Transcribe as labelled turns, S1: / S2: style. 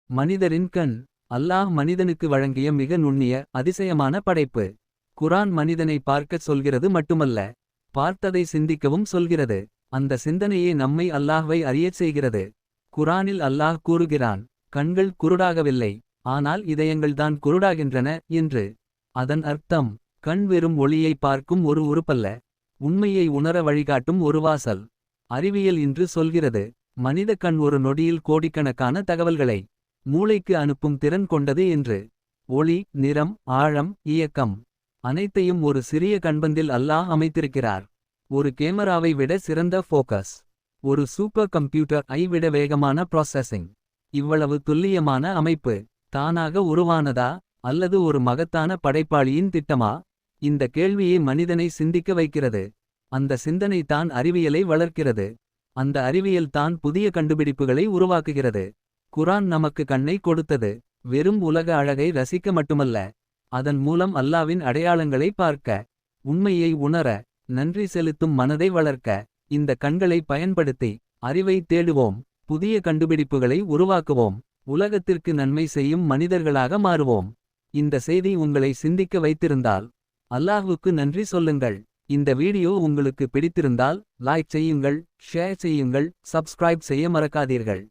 S1: மனிதரின் கண். அல்லாஹ் மனிதனுக்கு வழங்கிய மிக நுண்ணிய அதிசயமான படைப்பு. குரான் மனிதனை பார்க்கச் சொல்கிறது மட்டுமல்ல, பார்த்ததை சிந்திக்கவும் சொல்கிறது. அந்த சிந்தனையே நம்மை அல்லாஹ்வை அறியச் செய்கிறது. குரானில் அல்லாஹ் கூறுகிறான், கண்கள் குருடாகவில்லை, ஆனால் இதயங்கள்தான் குருடாகின்றன என்று. அதன் அர்த்தம், கண் வெறும் ஒளியை பார்க்கும் ஒரு உறுப்பல்ல, உண்மையை உணர வழிகாட்டும் ஒரு வாசல். அறிவியல் இன்று சொல்கிறது, மனித கண் ஒரு நொடியில் கோடிக்கணக்கான தகவல்களை மூளைக்கு அனுப்பும் திறன் கொண்டது என்று. ஒளி, நிறம், ஆழம், இயக்கம் அனைத்தையும் ஒரு சிறிய கண்பந்தில் அல்லாஹ் அமைத்திருக்கிறார். ஒரு கேமராவை விட சிறந்த ஃபோக்கஸ், ஒரு சூப்பர் கம்ப்யூட்டர் ஐ விட வேகமான ப்ராசஸிங். இவ்வளவு துல்லியமான அமைப்பு தானாக உருவானதா, அல்லது ஒரு மகத்தான படைப்பாளியின் திட்டமா? இந்த கேள்வியே மனிதனை சிந்திக்க வைக்கிறது. அந்த சிந்தனை தான் அறிவியலை வளர்க்கிறது. அந்த அறிவியல் தான் புதிய கண்டுபிடிப்புகளை உருவாக்குகிறது. குரான் நமக்கு கண்ணை கொடுத்தது, வெறும் உலக அழகை ரசிக்க மட்டுமல்ல, அதன் மூலம் அல்லாவின் அடையாளங்களை பார்க்க, உண்மையை உணர, நன்றி செலுத்தும் மனதை வளர்க்க. இந்த கண்களை பயன்படுத்தி அறிவை தேடுவோம், புதிய கண்டுபிடிப்புகளை உருவாக்குவோம், உலகத்திற்கு நன்மை செய்யும் மனிதர்களாக மாறுவோம். இந்த செய்தி உங்களை சிந்திக்க வைத்திருந்தால் அல்லாஹ்வுக்கு நன்றி சொல்லுங்கள். இந்த வீடியோ உங்களுக்கு பிடித்திருந்தால் லைக் செய்யுங்கள், ஷேர் செய்யுங்கள், சப்ஸ்கிரைப் செய்ய மறக்காதீர்கள்.